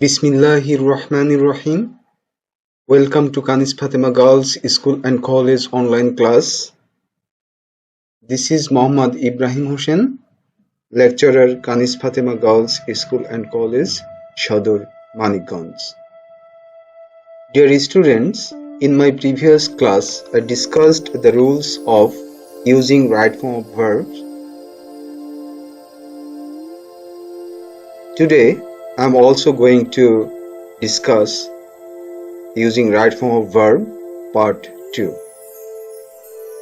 Bismillahir Rahmanir Rahim. Welcome to Kanis Fatima Girls School and College online class. This is Mohammad Ibrahim Hussain, lecturer Kanis Fatima Girls School and College, Shodor, Manikganj. Dear students, in my previous class, I discussed the rules of using right form of verbs. Today, I am also going to discuss using right form of verb part 2.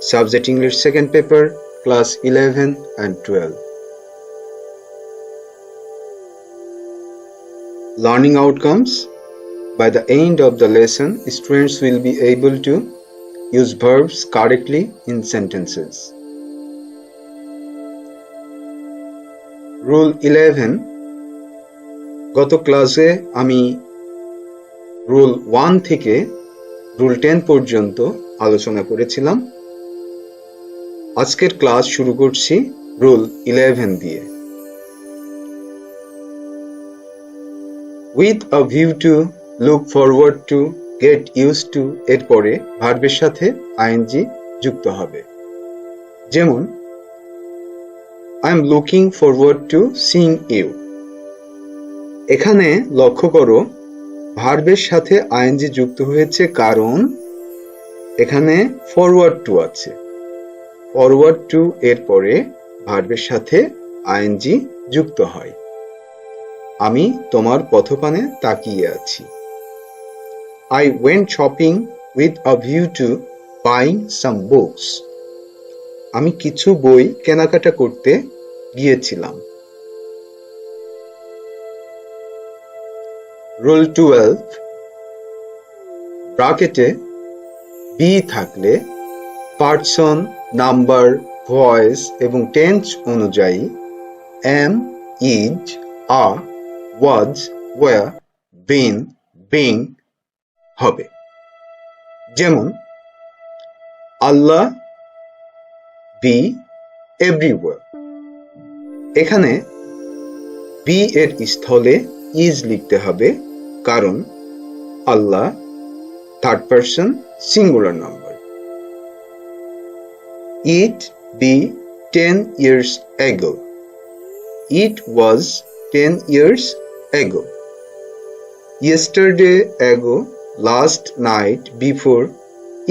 Subject English second paper, class 11 and 12. Learning outcomes. By the end of the lesson, students will be able to use verbs correctly in sentences. Rule 11. গত ক্লাসে আমি rule 1 থেকে rule 10 পর্যন্ত আলোচনা করেছিলাম। আজকের class শুরু করছি রুল 11 দিয়ে। With a view to, look forward to, get used to এর পরে ভার্বের সাথে ing যুক্ত হবে। যেমন I am looking forward to seeing you। এখানে লক্ষ্য করো ভার্বের সাথে ing যুক্ত হয়েছে কারণ এখানে ফরওয়ার্ড টু আছে। ফরওয়ার্ড টু এর পরে ভার্বের সাথে ing যুক্ত হয়। আমি তোমার পথপানে তাকিয়ে আছি। I went shopping with a view to buying some books। আমি কিছু বই কেনাকাটা করতে গিয়েছিলাম। রুল 12 ব্র্যাকেটে বি থাকলে পারসন, নাম্বার, ভয়েস এবং টেন্স অনুযায়ী am, is, are, was, were, been, being হবে। যেমন আল্লাহ be everywhere। এখানে বি এর স্থলে is লিখতে হবে কারণ Allah third person singular number. It be 10 years ago। It was 10 years ago। Yesterday, ago, last night, before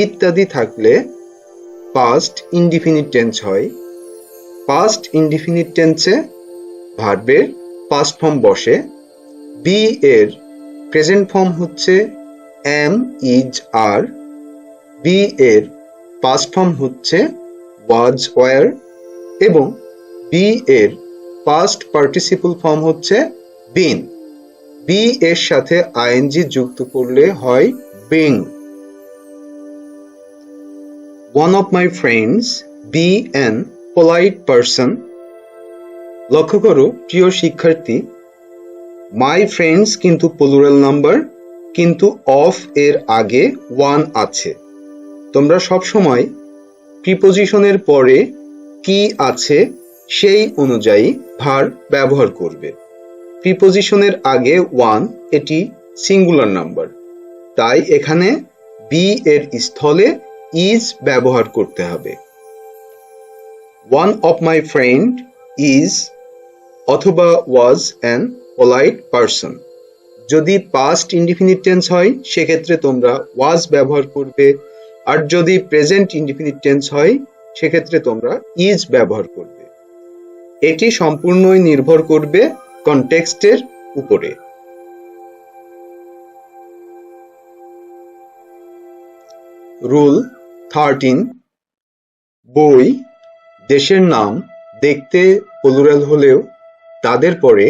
ইত্যাদি থাকলে past indefinite tense হয়। past indefinite tense-এ ভার্বের past form বসে। be এর প্রেজেন্ট ফর্ম হচ্ছে am, is, are। be এর past form হচ্ছে was, were এবং be এর past participle form হচ্ছে been। be এর সাথে ing যুক্ত করলে হয় being। One of my friends be an polite person। লক্ষ্য করো প্রিয় শিক্ষার্থী, my friends কিন্তু প্লুরাল নাম্বার, কিন্তু of এর আগে one আছে। তোমরা সবসময় প্রিপোজিশনের পরে কি আছে সেই অনুযায়ী ভার্ব ব্যবহার করবে। প্রিপোজিশনের আগে one, এটি সিঙ্গুলার নাম্বার, তাই এখানে be এর স্থলে is ব্যবহার করতে হবে। One of my friend is অথবা was an polite person। যদি past indefinite tense হয় সেক্ষেত্রে তোমরা was ব্যবহার করবে, আর যদি present indefinite tense হয় সেক্ষেত্রে তোমরা is ব্যবহার করবে। এটি সম্পূর্ণই নির্ভর করবে কনটেক্সটের উপরে। রুল 13 বই, দেশের নাম দেখতে প্লুরাল হলেও তাদের পরে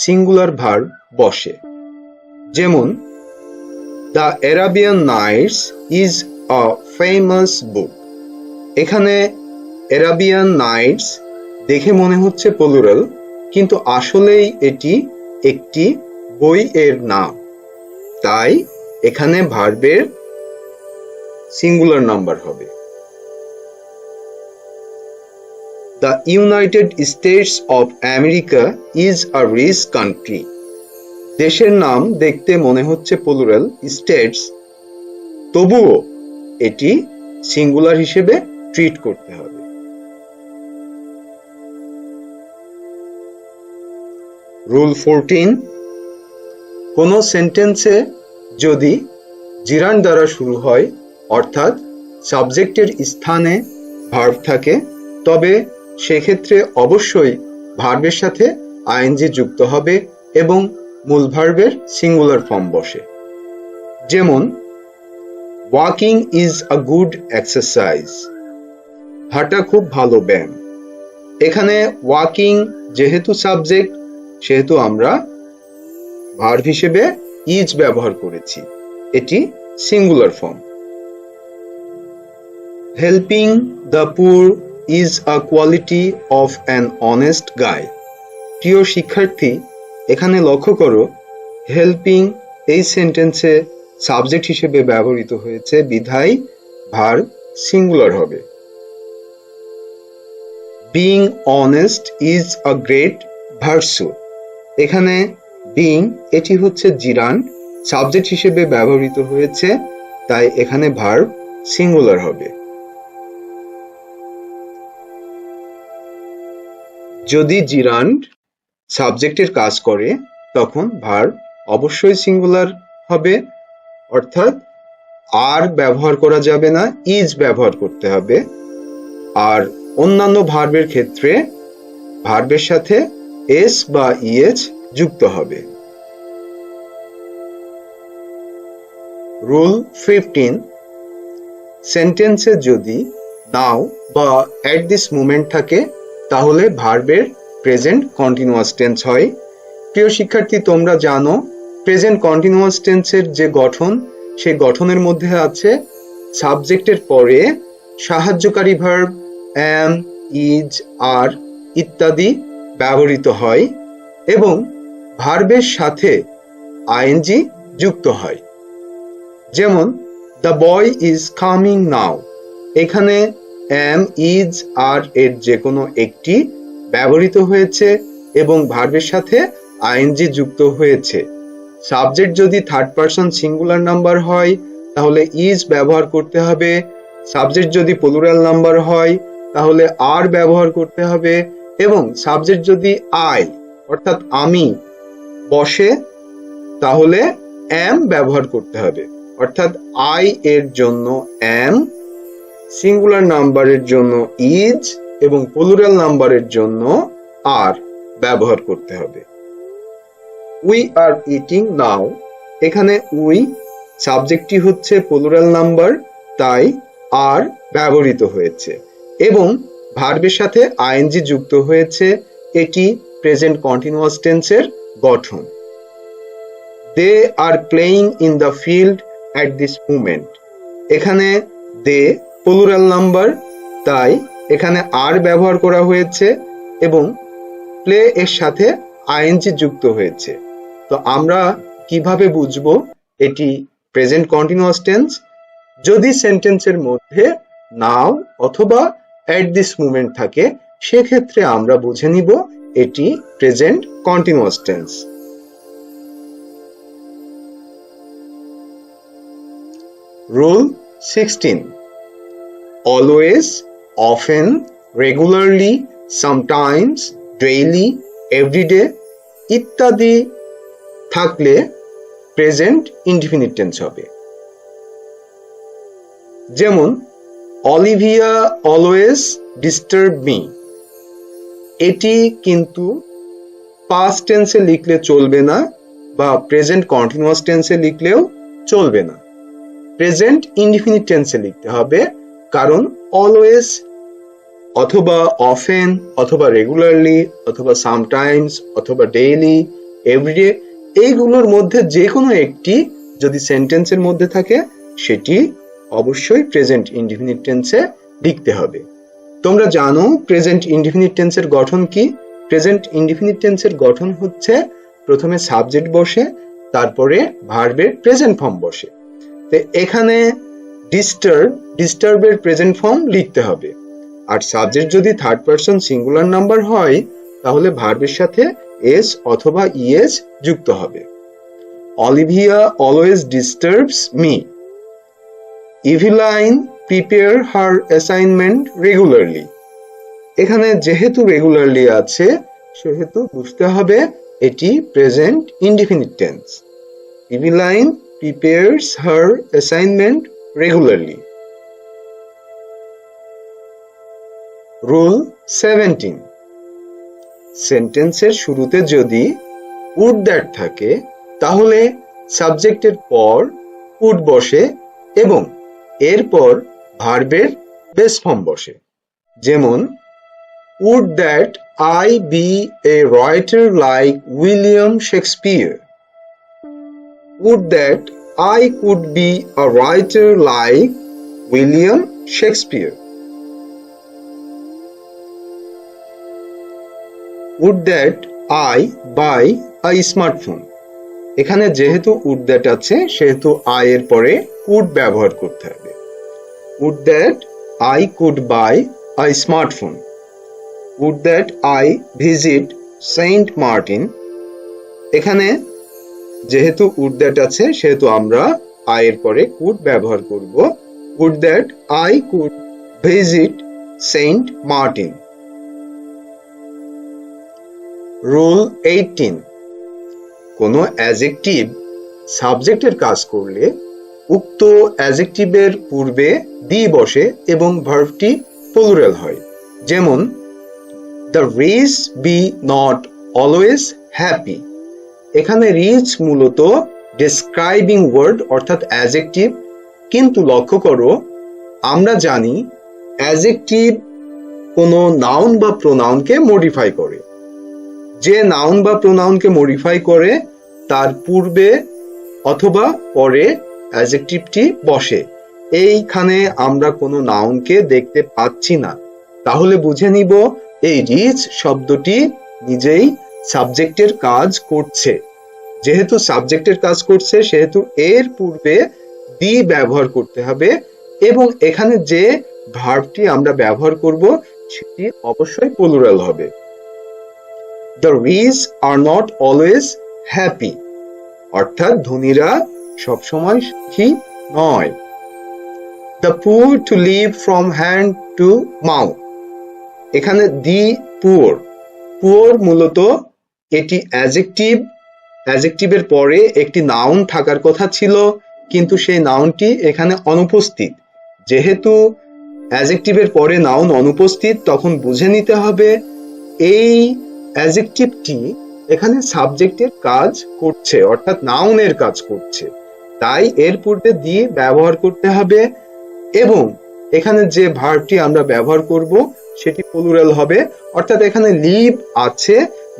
সিঙ্গুলার ভার্ব বসে। যেমন the Arabian Nights is a famous book. এখানে অ্যারাবিয়ান নাইটস দেখে মনে হচ্ছে প্লুরাল, কিন্তু আসলেই এটি একটি বই এর নাম, তাই এখানে ভার্বের সিঙ্গুলার নাম্বার হবে। The United States of America is a rich country. দেশের নাম দেখতে মনে হচ্ছে প্লুরাল স্টেটস, তবুও এটি সিঙ্গুলার হিসেবে ট্রিট করতে হবে। রুল 14, কোনো সেন্টেন্সে যদি জিরান দ্বারা শুরু হয় অর্থাৎ সাবজেক্টের স্থানে ভার্ব থাকে, তবে সেক্ষেত্রে অবশ্যই ভার্বের সাথে আইএনজি যুক্ত হবে এবং মূল ভার্বের সিঙ্গুলার ফর্ম বসে। যেমন walking is a good exercise, হাঁটা খুব ভালো ব্যায়াম। এখানে ওয়াকিং যেহেতু সাবজেক্ট, সেহেতু আমরা ভার্ব হিসেবে ইজ ব্যবহার করেছি, এটি singular form. Helping the poor is a quality of an honest গাই। প্রিয় শিক্ষার্থী, এখানে লক্ষ্য করো হেল্পিং এই সেন্টেন্সে সাবজেক্ট হিসেবে ব্যবহৃত হয়েছে, বিধায় ভার্ব সিঙ্গুলার হবে। Being honest is a great virtue. এখানে বিং এটি হচ্ছে জিরান, সাবজেক্ট হিসেবে ব্যবহৃত হয়েছে, তাই এখানে ভার্ব সিঙ্গুলার হবে। যদি জিরান সাবজেক্টের কাজ করে তখন ভার্ব অবশ্যই সিঙ্গুলার হবে, অর্থাৎ আর ব্যবহার করা যাবে না, ইজ ব্যবহার করতে হবে। আর অন্যান্য ভার্বের ক্ষেত্রে ভার্বের সাথে এস বা ইএচ যুক্ত হবে। রুল 15, সেন্টেন্সে যদি নাও বা অ্যাট দিস মোমেন্ট থাকে তাহলে ভার্বের প্রেজেন্ট কন্টিনিউয়াস টেন্স হয়। প্রিয় শিক্ষার্থী, তোমরা জানো প্রেজেন্ট কন্টিনিউয়াস টেন্সের যে গঠন, সেই গঠনের মধ্যে আছে সাবজেক্টের পরে সাহায্যকারী ভার্ব অ্যাম, ইজ, আর ইত্যাদি ব্যবহৃত হয় এবং ভার্বের সাথে আইএনজি যুক্ত হয়। যেমন the boy is coming now, এখানে অ্যাম, ইজ, আর এর যে কোনো একটি ব্যবহৃত হয়েছে এবং ভার্বের সাথে আইএনজি যুক্ত হয়েছে। সাবজেক্ট যদি থার্ড পারসন সিঙ্গুলার নাম্বার হয় তাহলে ইজ ব্যবহার করতে হবে, সাবজেক্ট যদি প্লুরাল নাম্বার হয় তাহলে আর ব্যবহার করতে হবে, এবং সাবজেক্ট যদি আই অর্থাৎ আমি বসে তাহলে অ্যাম ব্যবহার করতে হবে, অর্থাৎ আই এর জন্য অ্যাম, সিঙ্গুলার নাম্বারের জন্য ইজ এবং প্লুরাল নাম্বারের জন্য আর ব্যবহার করতে হবে। উই আর ইটিং নাও, এখানে উই সাবজেক্টটি হচ্ছে প্লুরাল নাম্বার, তাই আর ব্যবহৃত হয়েছে এবং ভার্বের সাথে আইএনজি যুক্ত হয়েছে, এটি প্রেজেন্ট কন্টিনিউয়াস টেন্সের গঠন। They are playing in the field at this moment, এখানে দে প্লুরাল নাম্বার, তাই এখানে আর ব্যবহার করা হয়েছে এবং প্লে এর সাথে আইএনজি যুক্ত হয়েছে। তো আমরা কিভাবে বুঝবো এটি প্রেজেন্ট কন্টিনিউয়াস টেন্স? যদি সেন্টেন্সের মধ্যে নাও অথবা অ্যাট দিস মোমেন্ট থাকে সেক্ষেত্রে আমরা বুঝে নিব এটি present continuous tense. Rule 16, always, often, regularly, sometimes, daily, everyday ইত্যাদি থাকলে প্রেজেন্ট ইনডিফিনিট টেন্স হবে। যেমন অলিভিয়া অলওয়েজ ডিস্টার্ব মি, এটি কিন্তু পাস্ট টেন্সে লিখলে চলবে না বা প্রেজেন্ট কন্টিনিউয়াস টেন্সে লিখলেও চলবে না, প্রেজেন্ট ইনডিফিনিট টেন্সে লিখতে হবে, কারণ অলওয়েজ অথবা অফেন অথবা রেগুলারলি অথবা সামটাইমস অথবা ডেইলি, এভরিডে এইগুলোর মধ্যে যে কোনো একটি যদি সেন্টেন্সের মধ্যে থাকে সেটি অবশ্যই প্রেজেন্ট ইনডিফিনিট টেন্সে লিখতে হবে। তোমরা জানো প্রেজেন্ট ইনডিফিনিট টেন্সের গঠন কি? প্রেজেন্ট ইনডিফিনিট টেন্সের গঠন হচ্ছে প্রথমে সাবজেক্ট বসে, তারপরে ভার্বের প্রেজেন্ট ফর্ম বসে। তো এখানে ডিস্টার্বের প্রেজেন্ট ফর্ম লিখতে হবে, আর সাবজেক্ট যদি থার্ড পারসন সিঙ্গুলার নাম্বার হয় তাহলে ভার্বের সাথে এস অথবা ইএস যুক্ত হবে। Olivia always disturbs me. Eveline prepare her assignment regularly. এখানে যেহেতু রেগুলারলি আছে সেহেতু বুঝতে হবে এটি present indefinite tense. Eveline prepares her assignment regularly. Rule 17. সেন্টেন্সের শুরুতে যদি would that থাকে তাহলে সাবজেক্টের পর would বসে এবং এরপর ভার্বের বেস ফর্ম বসে। যেমন would that I be a writer like William Shakespeare. Would that I could be a writer like William Shakespeare. Would that I buy a smartphone. এখানে যেহেতু would that আছে সেহেতু I এর পরে could ব্যবহার করতে হবে। Would that I could buy a smartphone. Would that I visit Saint Martin. এখানে যেহেতু would that আছে সেহেতু আমরা I এর পরে could ব্যবহার করব। Would that I could visit Saint Martin. Rule 18. কোনো অ্যাডজেক্টিভ সাবজেক্টের কাজ করলে উক্ত অ্যাডজেক্টিভের পূর্বে দি বসে এবং ভার্বটি প্লুরাল হয়। যেমন the rich be not always happy. এখানে রিচ মূলত ডেসক্রাইবিং ওয়ার্ড অর্থাৎ অ্যাডজেক্টিভ, কিন্তু লক্ষ্য করো আমরা জানি অ্যাডজেক্টিভ কোনো নাউন বা প্রোনাউনকে মডিফাই করে। যে নাউন বা প্রোনাউনকে মডিফাই করে তার পূর্বে অথবা পরে অ্যাডজেক্টিভটি বসে। এইখানে আমরা কোনো নাউনকে দেখতে পাচ্ছি না, তাহলে বুঝে নিব এই রিচ শব্দটি নিজেই সাবজেক্টের কাজ করছে। যেহেতু সাবজেক্টের কাজ করছে সেহেতু এর পূর্বে দি ব্যবহার করতে হবে এবং এখানে যে ভার্বটি আমরা ব্যবহার করব সেটি অবশ্যই প্লুরাল হবে। The rich are not always happy. অর্থাৎ ধনীরা সবসময় সুখী নয়। The poor to live from hand to mouth. এখানে the poor, poor মূলত এটি অ্যাডজেক্টিভ, অ্যাডজেক্টিভের পরে একটি নাউন থাকার কথা ছিল কিন্তু সেই নাউনটি এখানে অনুপস্থিত। যেহেতু অ্যাডজেক্টিভের পরে নাউন অনুপস্থিত তখন বুঝে নিতে হবে এই অ্যাডজেক্টিভটি এখানে সাবজেক্টের কাজ করছে অর্থাৎ নাউনের কাজ করছে, তাই এর পূর্বে দি ব্যবহার করতে হবে এবং এখানে যে ভার্বটি আমরা ব্যবহার করব সেটি প্লুরাল হবে। অর্থাৎ এখানে লিভ আছে,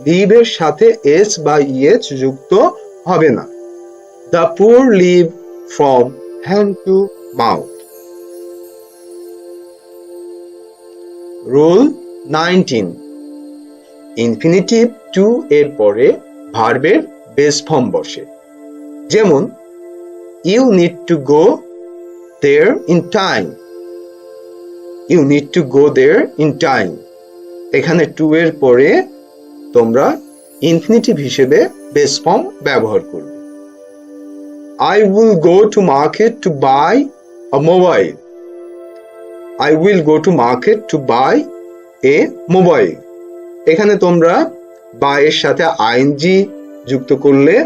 লিভের সাথে এস বা ইএচ যুক্ত হবে না। The poor live from hand to mouth. Rule 19. Infinitive to এর পরে ভার্বের বেস ফর্ম বসে। যেমন you need to go there in time. You need to go there in time. এখানে টু এর পরে তোমরা ইনফিনিটিভ হিসেবে বেস ফর্ম ব্যবহার করবে। I will go to market to buy a mobile. I will go to market to buy a mobile. এখানে তোমরা by এর সাথে আইএনজি যুক্ত করলে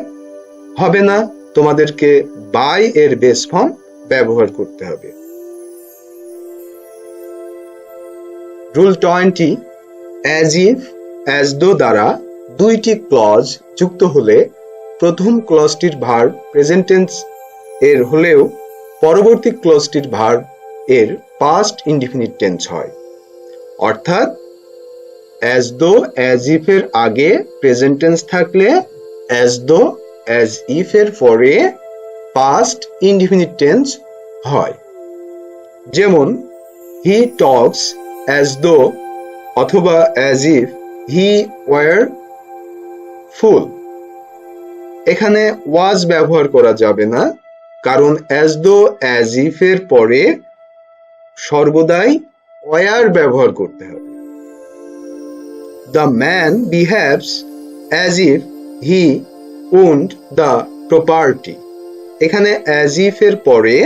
হবে না, তোমাদেরকে বাই এর বেস ফর্ম ব্যবহার করতে হবে। Rule 20. As if, as though দ্বারা দুইটি ক্লজ যুক্ত হলে প্রথম ক্লজটির ভার্ব প্রেজেন্ট টেন্স এর হলেও পরবর্তী ক্লজটির ভার্ব এর পাস্ট ইনডিফিনিট টেন্স হয়। অর্থাৎ অ্যাজ দো অ্যাজ ইফ এর আগে প্রেজেন্ট টেন্স থাকলে অ্যাজ দো অ্যাজ ইফ এর পরে পাস্ট ইনডিফিনিট টেন্স হয়। যেমন হি টকস অ্যাজ দো অথবা as if he were full. এখানে ওয়াজ ব্যবহার করা যাবে না, কারণ অ্যাজ দো অ্যাজ ইফ এর পরে সর্বদাই ওয়ার ব্যবহার করতে হবে। The man behaves as if he owned the property. এখানে অ্যাজ ইফ এর পরে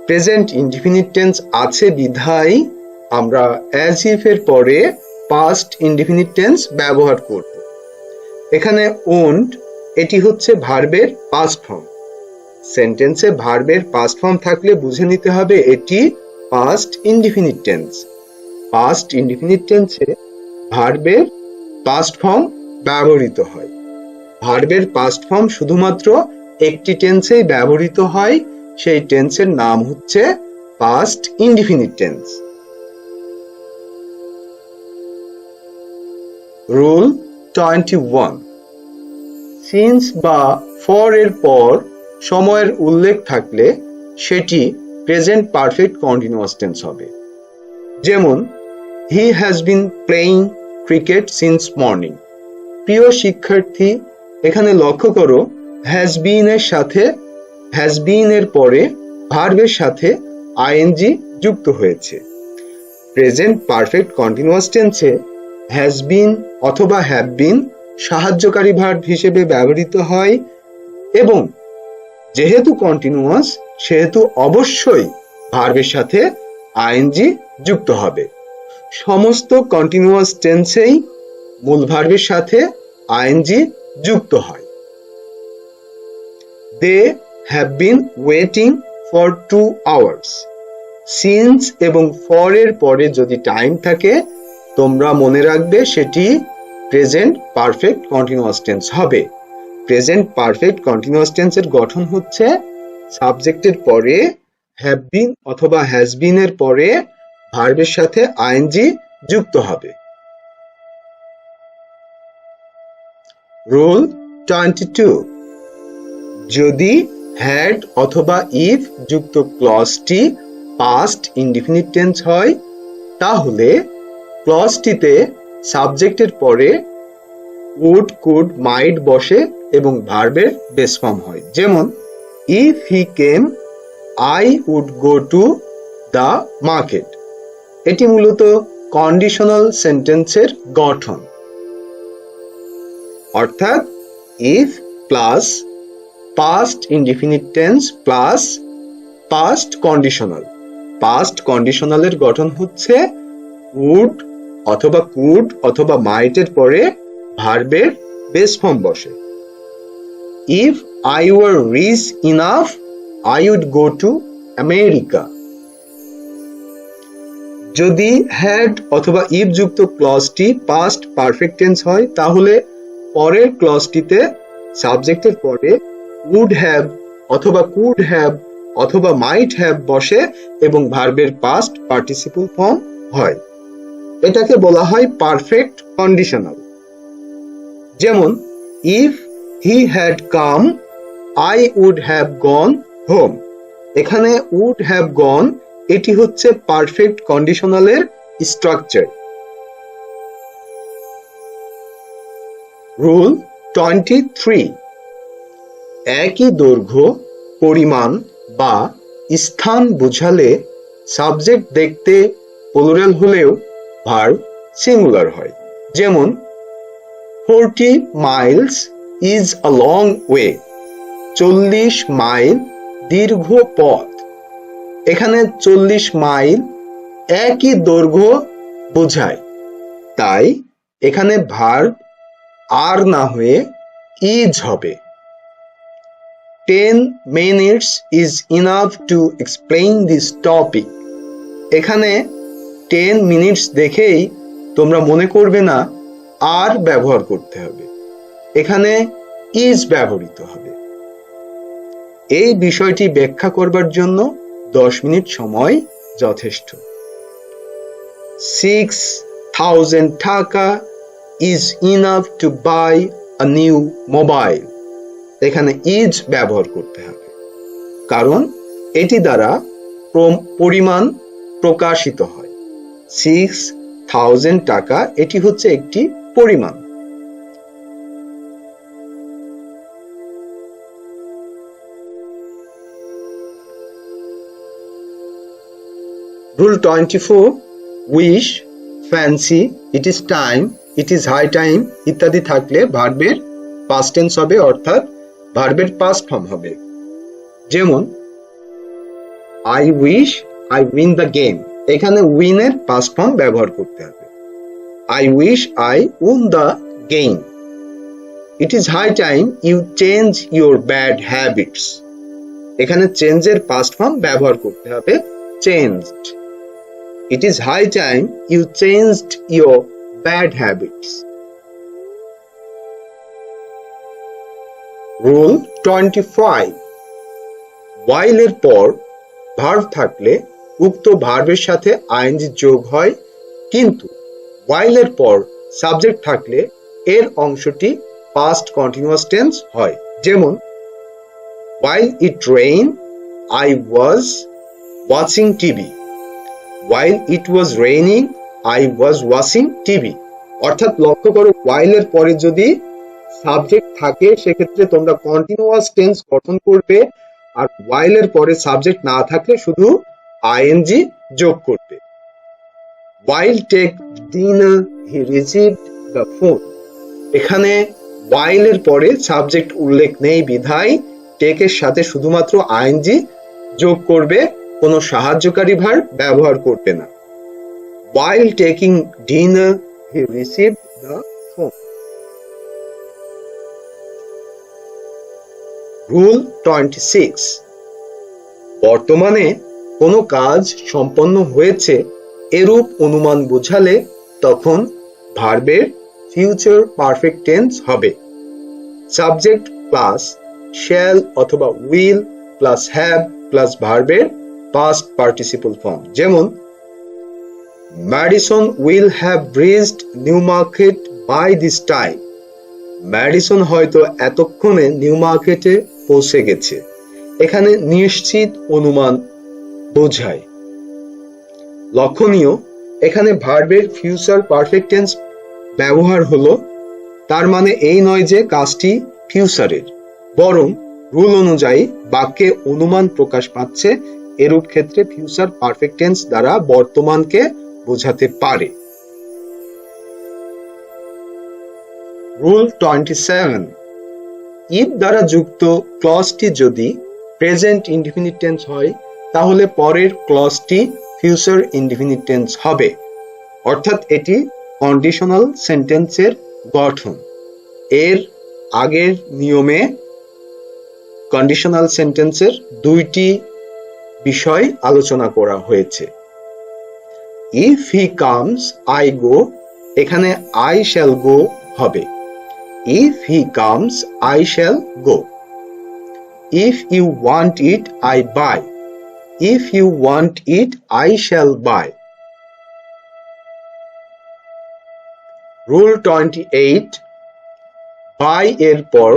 প্রেজেন্ট ইনডিফিনিট টেন্স আছে বিধায় আমরা অ্যাজ ইফ এর পরে পাস্ট ইনডিফিনিট টেন্স ব্যবহার করব। এখানে ওন্ট এটি হচ্ছে ভার্বের পাস্ট ফর্ম। সেন্টেন্সে ভার্বের পাস্ট ফর্ম থাকলে বুঝে নিতে হবে এটি past indefinite tense. Past indefinite টেন্সে ভার্বের পাস্ট ফর্ম ব্যবহৃত হয়। ভার্বের পাস্ট ফর্ম শুধুমাত্র একটি টেন্সেই ব্যবহৃত হয়, সেই টেন্সের নাম হচ্ছে past indefinite tense. Rule 21, since বা ফর এর পর সময়ের উল্লেখ থাকলে সেটি প্রেজেন্ট পারফেক্ট কন্টিনিউয়াস টেন্স হবে। যেমন he has been playing cricket since morning. প্রিয় শিক্ষার্থী, এখানে লক্ষ্য করো হ্যাজ বিন এর সাথে হ্যাজ বিন এর পরে ভার্বের সাথে আইএনজি যুক্ত হয়েছে। প্রেজেন্ট পারফেক্ট কন্টিনিউয়াস টেন্সে হ্যাজ বিন অথবা হ্যাভ বিন সাহায্যকারী ভার্ব হিসেবে ব্যবহৃত হয় এবং যেহেতু কন্টিনিউয়াস সেহেতু অবশ্যই ভার্বের সাথে আইএনজি যুক্ত হবে। সমস্ত কন্টিনিউয়াস টেন্সেই মূল ভার্বের সাথে আইএনজি যুক্ত হয়। They have been waiting for 2 hours। Since এবং ফর এর পরে যদি টাইম থাকে তোমরা মনে রাখবে সেটি প্রেজেন্ট পারফেক্ট কন্টিনিউয়াস টেন্স হবে। প্রেজেন্ট পারফেক্ট কন্টিনিউয়াস টেন্সের গঠন হচ্ছে সাবজেক্টের পরে হ্যাভ বিন অথবা হ্যাজ বিন এর পরে ভার্বের সাথে আইএনজি যুক্ত হবে। রুল 22, যদি হ্যাড অথবা ইফ যুক্ত ক্লজটি পাস্ট ইনডিফিনিট টেন্স হয় তাহলে ক্লজটিতে সাবজেক্টের পরে উড, কুড, মাইট বসে এবং ভার্বের বেস ফর্ম হয়। যেমন if he came I would go to the market. এটি মূলত কন্ডিশনাল সেন্টেন্সের গঠন, অর্থাৎ if plus past indefinite tense plus past conditional. Past কন্ডিশনালের গঠন হচ্ছে উড অথবা কুড অথবা মাইটের পরে ভার্বের বেস ফর্ম বসে। If I were rich enough I would go to America. যদি হ্যাড অথবা ইফ যুক্ত ক্লজটি পাস্ট পারফেক্ট টেন্স হয় তাহলে পরের ক্লজটিতে সাবজেক্টের পরে উড হ্যাভ অথবা কুড হ্যাভ অথবা মাইট হ্যাভ বসে এবং ভার্বের পাস্ট পার্টিসিপল ফর্ম হয়। এটাকে বলা হয় পারফেক্ট কন্ডিশনাল। যেমন if he had come I would have gone home. এখানে উড হ্যাভ গন এটি হচ্ছে পারফেক্ট কন্ডিশনালের স্ট্রাকচার। রুল 23, একই দৈর্ঘ্য, পরিমাণ বা স্থান বোঝালে সাবজেক্ট দেখতে প্লুরাল হলেও ভার্ব সিঙ্গুলার হয়। যেমন 40 miles is a long way। 40 mile দীর্ঘ পথ। এখানে 40 মাইল একই দৈর্ঘ্য বোঝায়, তাই এখানে ভার্ব আর না হয়ে ইজ হবে। 10 minutes is enough to explain this topic। এখানে 10 minutes দেখেই তোমরা মনে করবে না আর ব্যবহার করতে হবে, এখানে ইজ ব্যবহৃত হবে। এই বিষয়টি ব্যাখ্যা করবার জন্য 10 মিনিট সময় যথেষ্ট। 6,000 টাকা is enough to buy a new mobile। এখানে ইজ ব্যবহার করতে হবে কারণ এটি দ্বারা পরিমাণ প্রকাশিত হয়। 6,000 টাকা এটি হচ্ছে একটি পরিমাণ। Rule 24, wish, fancy, it is time, it is high time ইত্যাদি থাকলে ভার্বের পাস্ট টেন্স হবে, অর্থাৎ ভার্বের পাস্ট ফর্ম হবে। যেমন I wish I win the game, এখানে উইন এর পাস্ট ফর্ম ব্যবহার করতে হবে। I wish I won the game. It is high time you change your bad habits. এখানে চেঞ্জ এর পাস্ট ফর্ম ব্যবহার করতে হবে changed. It is high time you changed your bad habits. Rule 25. While এর পর ভার্ব থাকলে উক্ত ভার্বের সাথে আইএনজি যোগ হয়, কিন্তু while এর পর সাবজেক্ট থাকলে এর অংশটি পাস্ট কন্টিনিউয়াস টেন্স হয়। যেমন while it rained I was watching TV. While it was raining I was watching TV. অর্থাৎ লক্ষ্য করো, while এর পরে যদি সাবজেক্ট থাকে সেক্ষেত্রে তোমরা কন্টিনিউয়াস টেন্স গঠন করবে, আর while এর পরে সাবজেক্ট না থাকলে শুধু আইএনজি যোগ করবে। While take dinner he received the phone. এখানে while এর পরে সাবজেক্ট উল্লেখ নেই বিধায় take এর সাথে শুধুমাত্র আইএনজি যোগ করবে, কোনো সাহায্যকারী ভার্ব ব্যবহার করবে না। While taking dinner he received the phone. Rule 26. বর্তমানে কোনো কাজ সম্পন্ন হয়েছে এরূপ অনুমান বোঝালে তখন ভার্বের ফিউচার পারফেক্ট টেন্স হবে। সাবজেক্ট প্লাস শ্যাল অথবা উইল প্লাস হ্যাভ প্লাস ভার্বের পাস্ট পার্টিসিপল ফর্ম। যেমন Madison will have reached New Market by this time. Madison হয়তো এতক্ষণে নিউ মার্কেটে পৌঁছে গেছে। এখানে নিশ্চিত অনুমান বোঝায়। লক্ষণীয়, এখানে ভার্বের ফিউচার পারফেক্ট টেন্স ব্যবহার হলো, তার মানে এই নয় যে কাজটি ফিউচারের, বরং রুল অনুযায়ী বাক্যে অনুমান প্রকাশ পাচ্ছে, এরূপ ক্ষেত্রে ফিউচার পারফেক্ট টেন্স দ্বারা বর্তমানকে বোঝাতে পারে। রুল 27. ইফ দ্বারা যুক্ত ক্লজটি যদি প্রেজেন্ট ইনডিফিনিট টেন্স হয় তাহলে পরের ক্লজটি ফিউচার ইনডিফিনিট টেন্স হবে, অর্থাৎ এটি কন্ডিশনাল সেন্টেন্সের গঠন। এর আগের নিয়মে কন্ডিশনাল সেন্টেন্সের দুইটি বিষয় আলোচনা করা হয়েছে। If he comes I go, এখানে আই শ্যাল গো হবে। If he comes I shall go. If you want it I buy. If you want it, I shall buy. Rule 28. Buy এর পর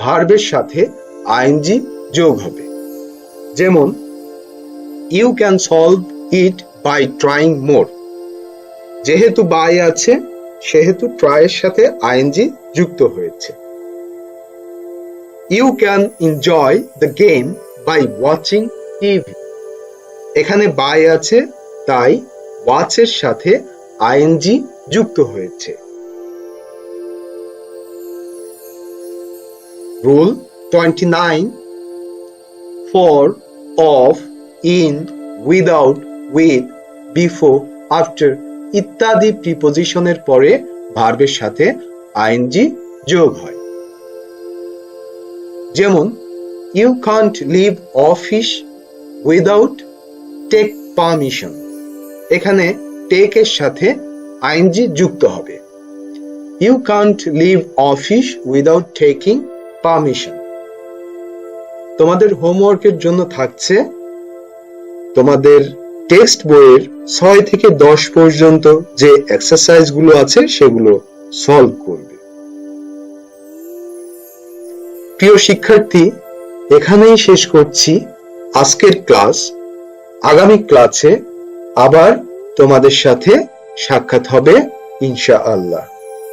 ভার্বের সাথে আইএনজি যোগ হবে। যেমন You can solve it by trying more. যেহেতু buy আছে সেহেতু try এর সাথে আইএনজি যুক্ত হয়েছে। You can enjoy the game by watching TV. এখানে বাই আছে তাই ওয়াচের সাথে আইএনজি যুক্ত হয়েছে। Rule 29. For, of, in, without, with, before, after ইত্যাদি প্রিপোজিশনের পরে ভার্বের সাথে আইএনজি যোগ হয়। যেমন you can't leave office without take permission. এখানে টেক এর সাথে আইএনজি যুক্ত হবে। You can't leave office without taking permission. তোমাদের হোমওয়ার্কের জন্য থাকছে তোমাদের টেক্সট বইয়ের 6 থেকে 10 পর্যন্ত যে এক্সারসাইজ গুলো আছে সেগুলো সলভ করবে। প্রিয় শিক্ষার্থী, এখানেই শেষ করছি আজকের ক্লাস। আগামী ক্লাসে আবার তোমাদের সাথে সাক্ষাৎ হবে ইনশাআল্লাহ।